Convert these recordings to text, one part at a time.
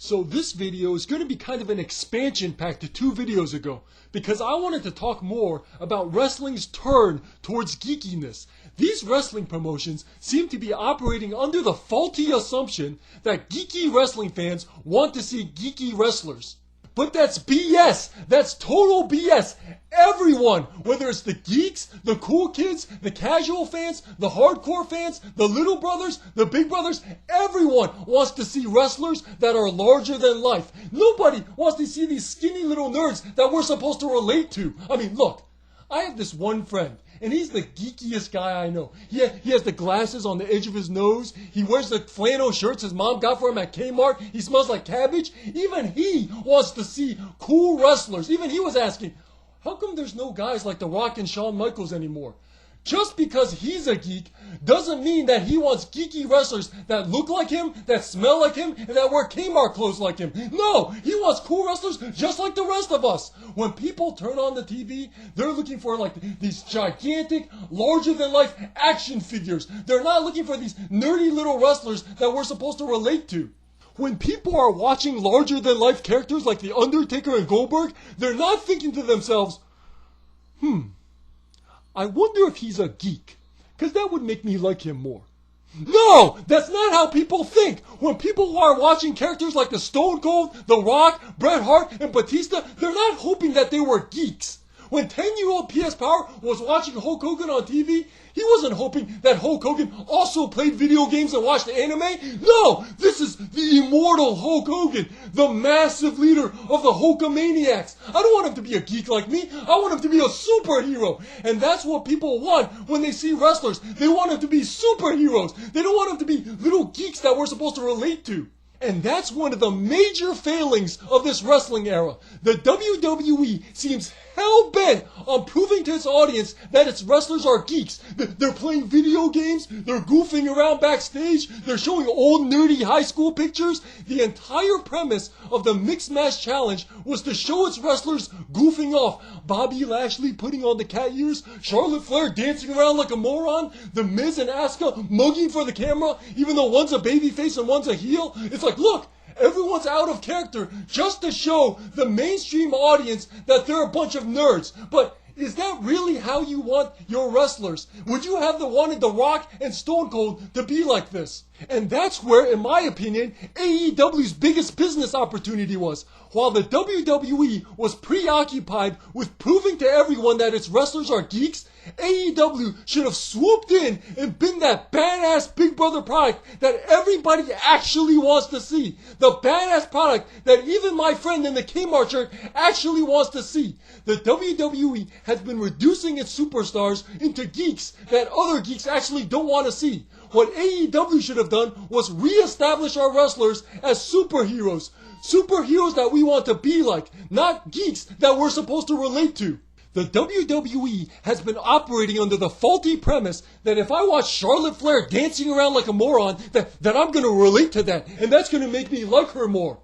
So this video is going to be kind of an expansion pack to 2 videos ago, because I wanted to talk more about wrestling's turn towards geekiness. These wrestling promotions seem to be operating under the faulty assumption that geeky wrestling fans want to see geeky wrestlers. But that's BS. That's total BS. Everyone, whether it's the geeks, the cool kids, the casual fans, the hardcore fans, the little brothers, the big brothers, everyone wants to see wrestlers that are larger than life. Nobody wants to see these skinny little nerds that we're supposed to relate to. I mean, look, I have this one friend, and he's the geekiest guy I know. He has the glasses on the edge of his nose. He wears the flannel shirts his mom got for him at Kmart. He smells like cabbage. Even he wants to see cool wrestlers. Even he was asking, how come there's no guys like The Rock and Shawn Michaels anymore? Just because he's a geek doesn't mean that he wants geeky wrestlers that look like him, that smell like him, and that wear Kmart clothes like him. No, he wants cool wrestlers just like the rest of us. When people turn on the TV, they're looking for like these gigantic, larger-than-life action figures. They're not looking for these nerdy little wrestlers that we're supposed to relate to. When people are watching larger-than-life characters like The Undertaker and Goldberg, they're not thinking to themselves, I wonder if he's a geek, because that would make me like him more. No, that's not how people think. When people are watching characters like the Stone Cold, The Rock, Bret Hart, and Batista, they're not hoping that they were geeks. When 10-year-old PS Power was watching Hulk Hogan on TV, he wasn't hoping that Hulk Hogan also played video games and watched anime. No, this is the immortal Hulk Hogan, the massive leader of the Hulkamaniacs. I don't want him to be a geek like me. I want him to be a superhero. And that's what people want when they see wrestlers. They want them to be superheroes. They don't want them to be little geeks that we're supposed to relate to. And that's one of the major failings of this wrestling era. The WWE seems hell-bent on proving to its audience that its wrestlers are geeks. They're playing video games, they're goofing around backstage, they're showing old nerdy high school pictures. The entire premise of the Mixed Match Challenge was to show its wrestlers goofing off. Bobby Lashley putting on the cat ears, Charlotte Flair dancing around like a moron, The Miz and Asuka mugging for the camera, even though one's a babyface and one's a heel. It's like, look, everyone's out of character just to show the mainstream audience that they're a bunch of nerds. But is that really how you want your wrestlers? Would you have wanted The Rock and Stone Cold to be like this? And that's where, in my opinion, AEW's biggest business opportunity was. While the WWE was preoccupied with proving to everyone that its wrestlers are geeks, AEW should have swooped in and been that badass Big Brother product that everybody actually wants to see. The badass product that even my friend in the Kmart shirt actually wants to see. The WWE has been reducing its superstars into geeks that other geeks actually don't want to see. What AEW should have done was re-establish our wrestlers as superheroes. Superheroes that we want to be like, not geeks that we're supposed to relate to. The WWE has been operating under the faulty premise that if I watch Charlotte Flair dancing around like a moron, that I'm going to relate to that, and that's going to make me like her more.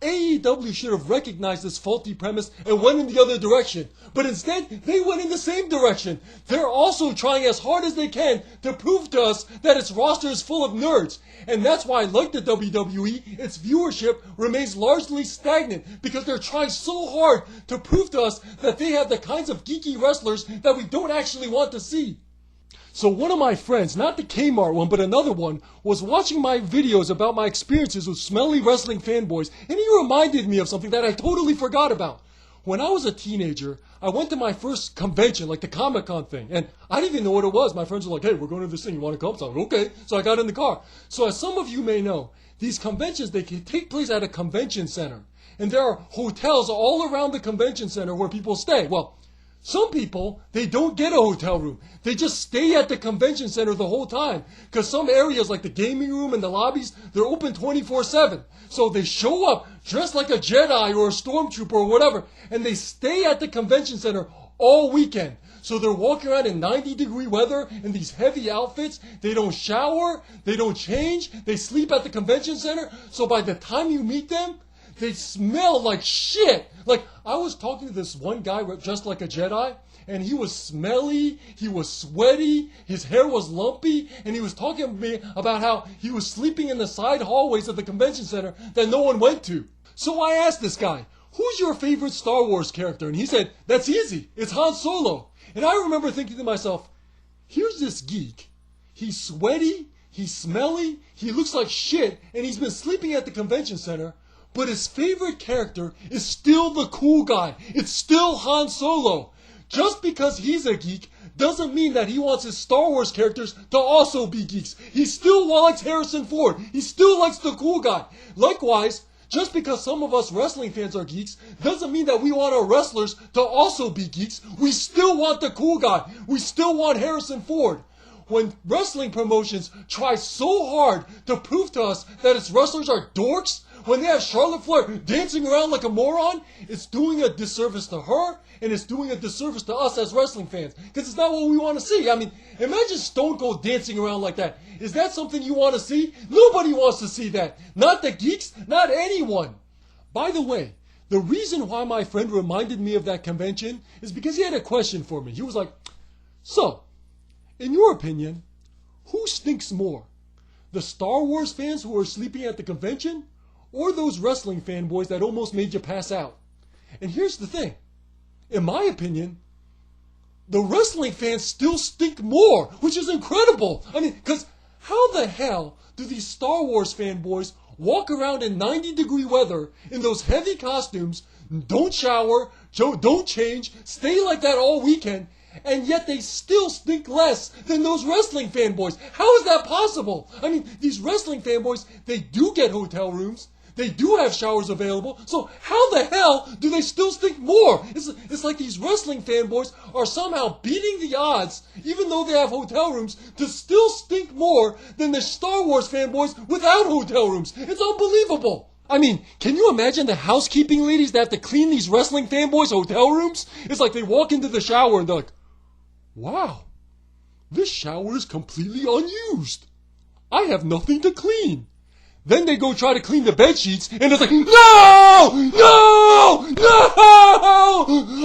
AEW should have recognized this faulty premise and went in the other direction. But instead, they went in the same direction. They're also trying as hard as they can to prove to us that its roster is full of nerds. And that's why, like the WWE, its viewership remains largely stagnant, because they're trying so hard to prove to us that they have the kinds of geeky wrestlers that we don't actually want to see. So one of my friends, not the Kmart one, but another one, was watching my videos about my experiences with smelly wrestling fanboys, and he reminded me of something that I totally forgot about. When I was a teenager, I went to my first convention, like the Comic-Con thing, and I didn't even know what it was. My friends were like, hey, we're going to this thing, you want to come? So I was like, okay. So I got in the car. So as some of you may know, these conventions, they can take place at a convention center. And there are hotels all around the convention center where people stay. Well, some people, they don't get a hotel room. They just stay at the convention center the whole time. Because some areas like the gaming room and the lobbies, they're open 24/7. So they show up dressed like a Jedi or a stormtrooper or whatever, and they stay at the convention center all weekend. So they're walking around in 90-degree weather in these heavy outfits. They don't shower, they don't change, they sleep at the convention center. So by the time you meet them, they smell like shit. Like, I was talking to this one guy dressed like a Jedi, and he was smelly, he was sweaty, his hair was lumpy, and he was talking to me about how he was sleeping in the side hallways of the convention center that no one went to. So I asked this guy, who's your favorite Star Wars character? And he said, that's easy, it's Han Solo. And I remember thinking to myself, here's this geek. He's sweaty, he's smelly, he looks like shit, and he's been sleeping at the convention center, but his favorite character is still the cool guy. It's still Han Solo. Just because he's a geek doesn't mean that he wants his Star Wars characters to also be geeks. He still likes Harrison Ford. He still likes the cool guy. Likewise, just because some of us wrestling fans are geeks doesn't mean that we want our wrestlers to also be geeks. We still want the cool guy. We still want Harrison Ford. When wrestling promotions try so hard to prove to us that its wrestlers are dorks, when they have Charlotte Flair dancing around like a moron, it's doing a disservice to her, and it's doing a disservice to us as wrestling fans. Because it's not what we want to see. I mean, imagine Stone Cold dancing around like that. Is that something you want to see? Nobody wants to see that. Not the geeks, not anyone. By the way, the reason why my friend reminded me of that convention is because he had a question for me. He was like, so, in your opinion, who stinks more? The Star Wars fans who are sleeping at the convention? Or those wrestling fanboys that almost made you pass out? And here's the thing. In my opinion, the wrestling fans still stink more, which is incredible. I mean, because how the hell do these Star Wars fanboys walk around in 90-degree weather in those heavy costumes, don't shower, don't change, stay like that all weekend, and yet they still stink less than those wrestling fanboys? How is that possible? I mean, these wrestling fanboys, they do get hotel rooms. They do have showers available, so how the hell do they still stink more? It's like these wrestling fanboys are somehow beating the odds, even though they have hotel rooms, to still stink more than the Star Wars fanboys without hotel rooms. It's unbelievable. I mean, can you imagine the housekeeping ladies that have to clean these wrestling fanboys' hotel rooms? It's like they walk into the shower and they're like, wow, this shower is completely unused. I have nothing to clean. Then they go try to clean the bed sheets, and it's like, no!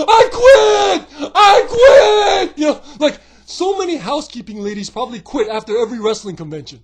I quit! You know, like, so many housekeeping ladies probably quit after every wrestling convention.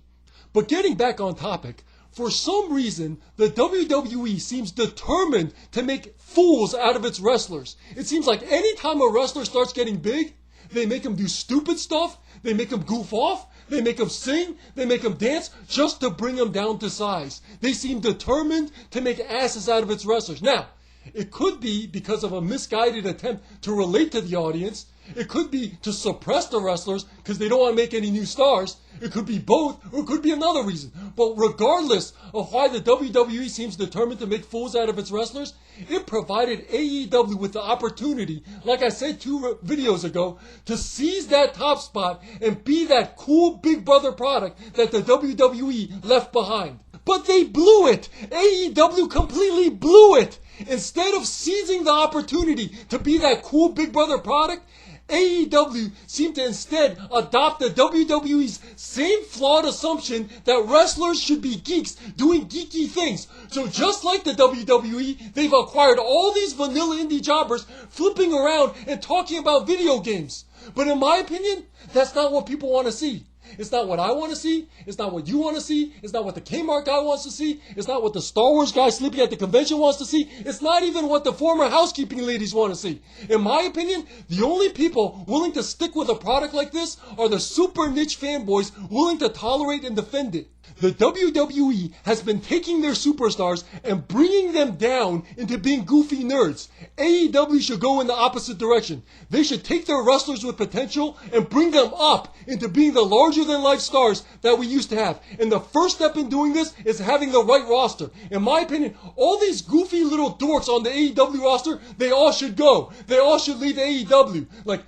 But getting back on topic, for some reason, the WWE seems determined to make fools out of its wrestlers. It seems like any time a wrestler starts getting big, they make him do stupid stuff, they make him goof off, they make him sing, they make him dance, just to bring him down to size. They seem determined to make asses out of its wrestlers. Now, it could be because of a misguided attempt to relate to the audience. It could be to suppress the wrestlers because they don't want to make any new stars. It could be both, or it could be another reason. But regardless of why the WWE seems determined to make fools out of its wrestlers, it provided AEW with the opportunity, like I said 2 videos ago, to seize that top spot and be that cool Big Brother product that the WWE left behind. But they blew it. AEW completely blew it. Instead of seizing the opportunity to be that cool Big Brother product, AEW seemed to instead adopt the WWE's same flawed assumption that wrestlers should be geeks doing geeky things. So just like the WWE, they've acquired all these vanilla indie jobbers flipping around and talking about video games. But in my opinion, that's not what people want to see. It's not what I want to see. It's not what you want to see. It's not what the Kmart guy wants to see. It's not what the Star Wars guy sleeping at the convention wants to see. It's not even what the former housekeeping ladies want to see. In my opinion, the only people willing to stick with a product like this are the super niche fanboys willing to tolerate and defend it. The WWE has been taking their superstars and bringing them down into being goofy nerds. AEW should go in the opposite direction. They should take their wrestlers with potential and bring them up into being the larger-than-life stars that we used to have. And the first step in doing this is having the right roster. In my opinion, all these goofy little dorks on the AEW roster, they all should go. They all should leave AEW. Like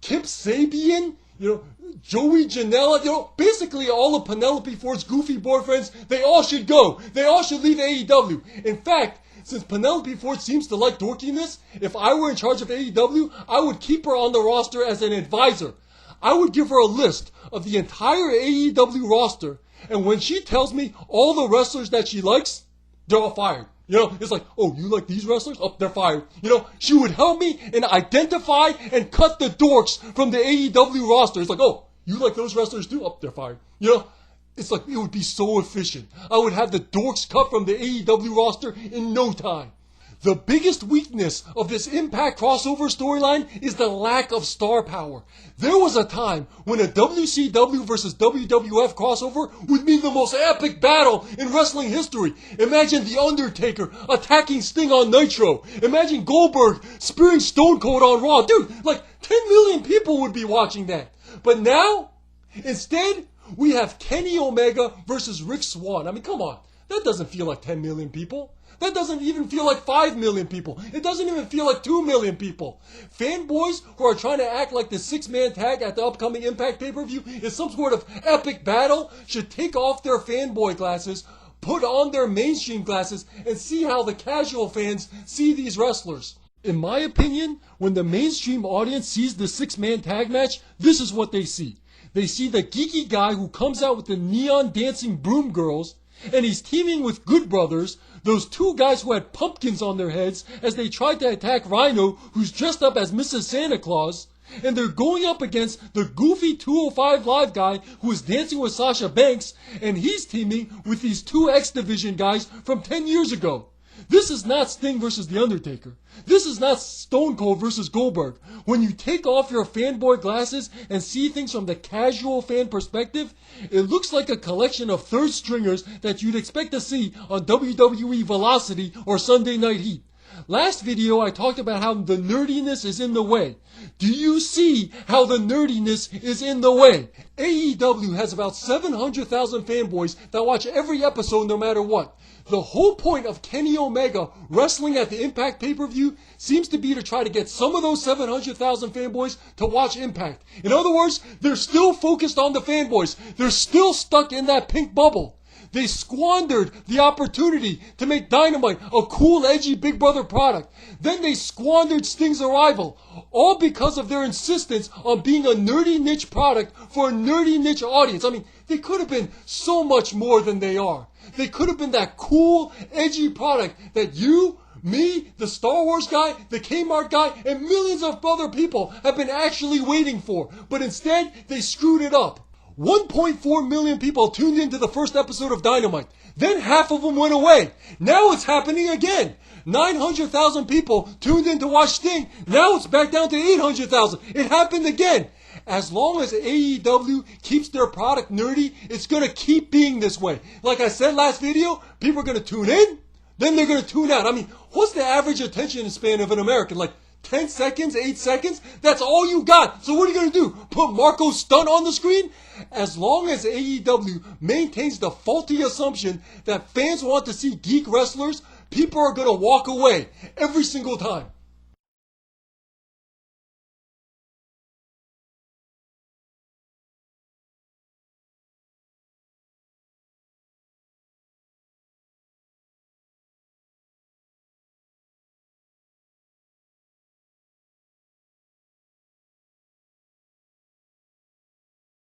Kip Sabian, Joey Janela, basically all of Penelope Ford's goofy boyfriends, they all should go. They all should leave AEW. In fact, since Penelope Ford seems to like dorkiness, if I were in charge of AEW, I would keep her on the roster as an advisor. I would give her a list of the entire AEW roster, and when she tells me all the wrestlers that she likes, they're all fired. You know, it's like, oh, you like these wrestlers? Oh, they're fired. You know, she would help me and identify and cut the dorks from the AEW roster. It's like, oh, you like those wrestlers too? Oh, they're fired. You know, it's like, it would be so efficient. I would have the dorks cut from the AEW roster in no time. The biggest weakness of this Impact crossover storyline is the lack of star power. There was a time when a WCW versus WWF crossover would mean the most epic battle in wrestling history. Imagine The Undertaker attacking Sting on Nitro. Imagine Goldberg spearing Stone Cold on Raw. Dude, like 10 million people would be watching that. But now, instead, we have Kenny Omega versus Rick Swann. I mean, come on. That doesn't feel like 10 million people. That doesn't even feel like 5 million people. It doesn't even feel like 2 million people. Fanboys who are trying to act like the 6-man tag at the upcoming Impact pay-per-view is some sort of epic battle should take off their fanboy glasses, put on their mainstream glasses, and see how the casual fans see these wrestlers. In my opinion, when the mainstream audience sees the 6-man tag match, this is what they see. They see the geeky guy who comes out with the neon dancing broom girls, and he's teaming with Good Brothers, those two guys who had pumpkins on their heads as they tried to attack Rhino, who's dressed up as Mrs. Santa Claus, and they're going up against the goofy 205 Live guy who is dancing with Sasha Banks, and he's teaming with these two X Division guys from 10 years ago. This is not Sting versus The Undertaker. This is not Stone Cold versus Goldberg. When you take off your fanboy glasses and see things from the casual fan perspective, it looks like a collection of third stringers that you'd expect to see on WWE Velocity or Sunday Night Heat. Last video I talked about how the nerdiness is in the way. Do you see how the nerdiness is in the way? AEW has about 700,000 fanboys that watch every episode no matter what. The whole point of Kenny Omega wrestling at the Impact pay-per-view seems to be to try to get some of those 700,000 fanboys to watch Impact. In other words, they're still focused on the fanboys. They're still stuck in that pink bubble. They squandered the opportunity to make Dynamite a cool, edgy Big Brother product. Then they squandered Sting's arrival, all because of their insistence on being a nerdy niche product for a nerdy niche audience. I mean, they could have been so much more than they are. They could have been that cool, edgy product that you, me, the Star Wars guy, the Kmart guy, and millions of other people have been actually waiting for. But instead, they screwed it up. 1.4 million people tuned into the first episode of Dynamite. Then half of them went away. Now it's happening again. 900,000 people tuned in to watch Sting. Now it's back down to 800,000. It happened again. As long as AEW keeps their product nerdy, it's going to keep being this way. Like I said last video, people are going to tune in, then they're going to tune out. I mean, what's the average attention span of an American? Like 10 seconds, 8 seconds? That's all you got. So what are you going to do? Put Marco Stunt on the screen? As long as AEW maintains the faulty assumption that fans want to see geek wrestlers, people are going to walk away every single time.